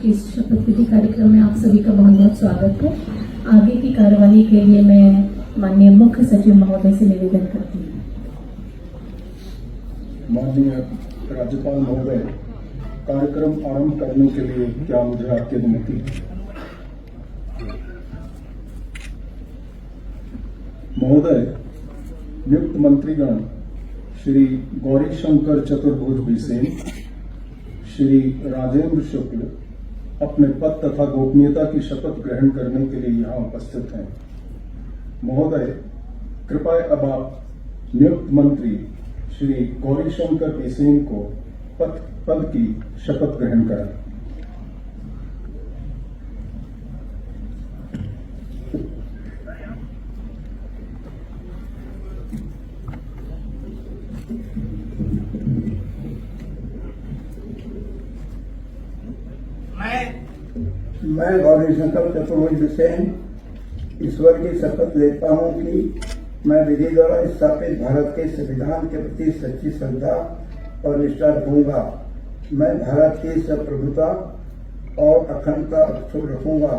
इस शपथ विधि कार्यक्रम में आप सभी का बहुत बहुत स्वागत है। आगे की कार्यवाही के लिए मैं माननीय मुख्य सचिव महोदय से निवेदन करती हूँ। माननीय राज्यपाल महोदय, कार्यक्रम आरंभ करने के लिए क्या मुझे आपकी अनुमति है? महोदय, नियुक्त मंत्रीगण श्री गौरीशंकर चतुर्भुज बिसेन, श्री राजेंद्र शुक्ल अपने पद तथा गोपनीयता की शपथ ग्रहण करने के लिए यहाँ उपस्थित हैं। महोदय, कृपया अब आप नियुक्त मंत्री श्री गौरीशंकर बिसेन को पद की शपथ ग्रहण कराएं। मैं गौरीशंकर चतुर्भुज बिसेन ईश्वर की शपथ लेता हूं कि मैं विधि द्वारा स्थापित भारत के संविधान के प्रति सच्ची श्रद्धा और निष्ठा रखूंगा। मैं भारत की संप्रभुता और अखंडता अक्षुण्ण रखूंगा।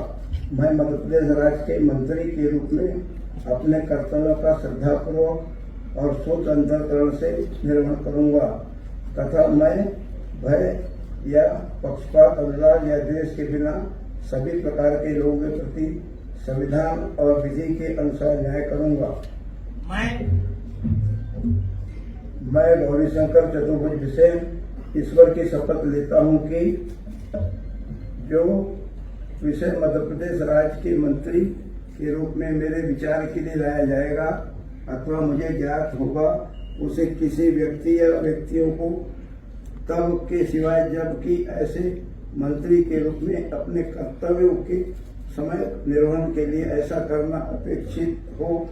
मैं मध्य प्रदेश राज्य के मंत्री के रूप में अपने कर्तव्यों का श्रद्धापूर्वक और शुद्ध अंतःकरण से निर्वहन करूंगा तथा मैं भय या पक्षपात, अनुराग या द्वेष के बिना सभी प्रकार के लोगों के प्रति संविधान और विधि के अनुसार न्याय करूंगा। मैं गौरीशंकर चतुर्भुज बिसेन ईश्वर की शपथ लेता हूं कि जो विषय मध्य प्रदेश राज्य के मंत्री के रूप में मेरे विचार के लिए लाया जाएगा अथवा मुझे ज्ञात होगा, उसे किसी व्यक्ति या व्यक्तियों को तब के सिवाय जबकि ऐसे मंत्री के रूप में अपने कर्तव्यों के समय निर्वहन के लिए ऐसा करना अपेक्षित हो,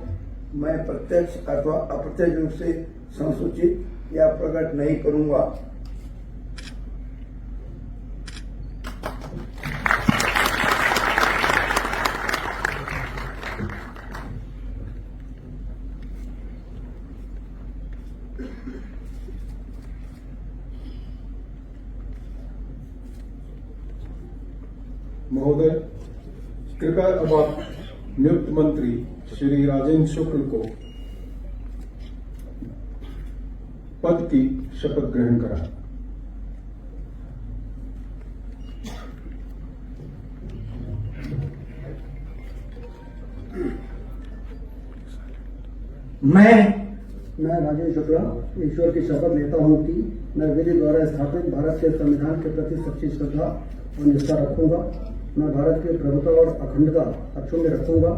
मैं प्रत्यक्ष अथवा अप्रत्यक्ष रूप से संसूचित या प्रकट नहीं करूंगा। महोदय, कृपया अब आप नियुक्त मंत्री श्री राजेंद्र शुक्ल को पद की शपथ ग्रहण कराएं। मैं राजेंद्र शुक्ला ईश्वर की शपथ लेता हूं कि मैं विधि द्वारा स्थापित भारत के संविधान के प्रति सच्ची श्रद्धा और निष्ठा रखूंगा। मैं भारत की प्रभुता और अखंडता अक्षुण्ण रखूंगा।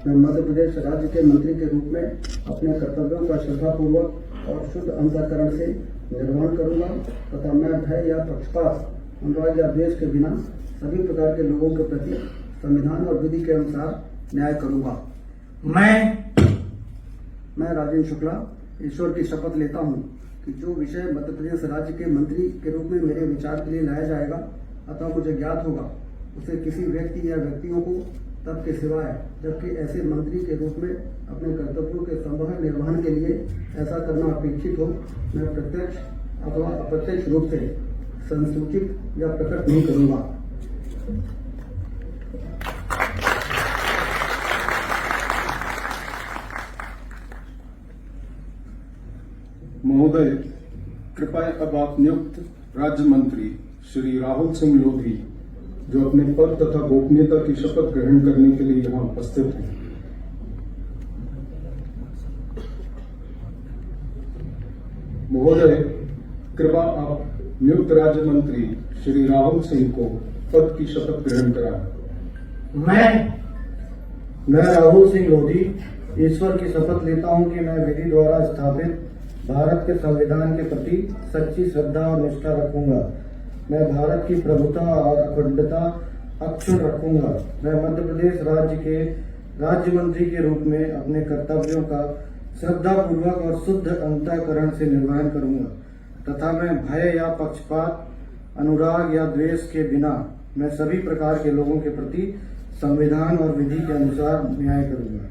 मैं मध्य प्रदेश राज्य के मंत्री के रूप में अपने कर्तव्यों का श्रद्धापूर्वक और शुद्ध अंतःकरण से निर्वहन करूंगा तथा मैं भय या पक्षपात, अनुराग या द्वेष के बिना सभी प्रकार के लोगों के प्रति संविधान और विधि के अनुसार न्याय करूंगा। मैं राजेंद्र शुक्ला ईश्वर की शपथ लेता हूं कि जो विषय मध्य प्रदेश राज्य के मंत्री के रूप में मेरे विचार के लिए लाया जाएगा अथवा मुझे ज्ञात होगा, उसे किसी व्यक्ति या व्यक्तियों को तब के सिवाय जबकि ऐसे मंत्री के रूप में अपने कर्तव्यों के संवहन निर्वहन के लिए ऐसा करना अपेक्षित हो, मैं प्रत्यक्ष अथवा अप्रत्यक्ष रूप से संसूचित या प्रकट नहीं करूंगा। महोदय, कृपया अब आप नियुक्त राज्य मंत्री श्री राहुल सिंह लोधी, जो अपने पद तथा गोपनीयता की शपथ ग्रहण करने के लिए यहाँ उपस्थित हैं। महोदय, कृपया आप नियुक्त राज्य मंत्री श्री राहुल सिंह को पद की शपथ ग्रहण कराएं। मैं राहुल सिंह लोधी ईश्वर की शपथ लेता हूं कि मैं विधि द्वारा स्थापित भारत के संविधान के प्रति सच्ची श्रद्धा और निष्ठा रखूंगा। मैं भारत की प्रभुता और अखंडता अक्षुण्ण रखूंगा। मैं मध्य प्रदेश राज्य के राज्य मंत्री के रूप में अपने कर्तव्यों का श्रद्धापूर्वक और शुद्ध अंतःकरण से निर्वहन करूंगा तथा मैं भय या पक्षपात, अनुराग या द्वेष के बिना मैं सभी प्रकार के लोगों के प्रति संविधान और विधि के अनुसार न्याय करूंगा।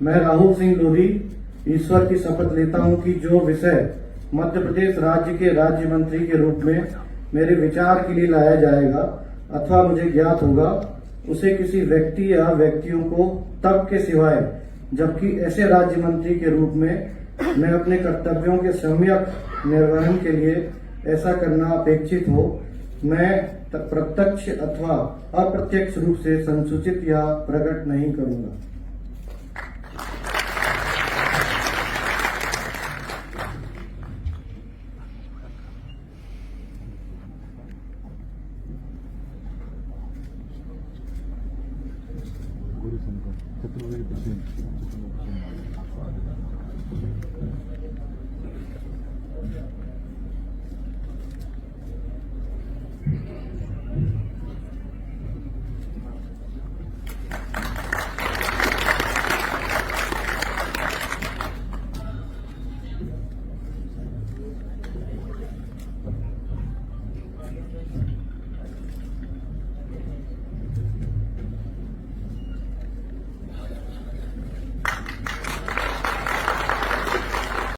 मैं राहुल सिंह लोधी ईश्वर की शपथ लेता हूं कि जो विषय मध्य प्रदेश राज्य के राज्य मंत्री के रूप में मेरे विचार के लिए लाया जाएगा अथवा मुझे ज्ञात होगा, उसे किसी व्यक्ति या व्यक्तियों को तब के सिवाय, जबकि ऐसे राज्य मंत्री के रूप में मैं अपने कर्तव्यों के सम्यक निर्वहन के लिए ऐसा करना अपेक्षित हो, मैं प्रत्यक्ष अथवा अप्रत्यक्ष रूप से संसूचित या प्रकट नहीं करूंगा। गौरीशंकर चतुर्वेदी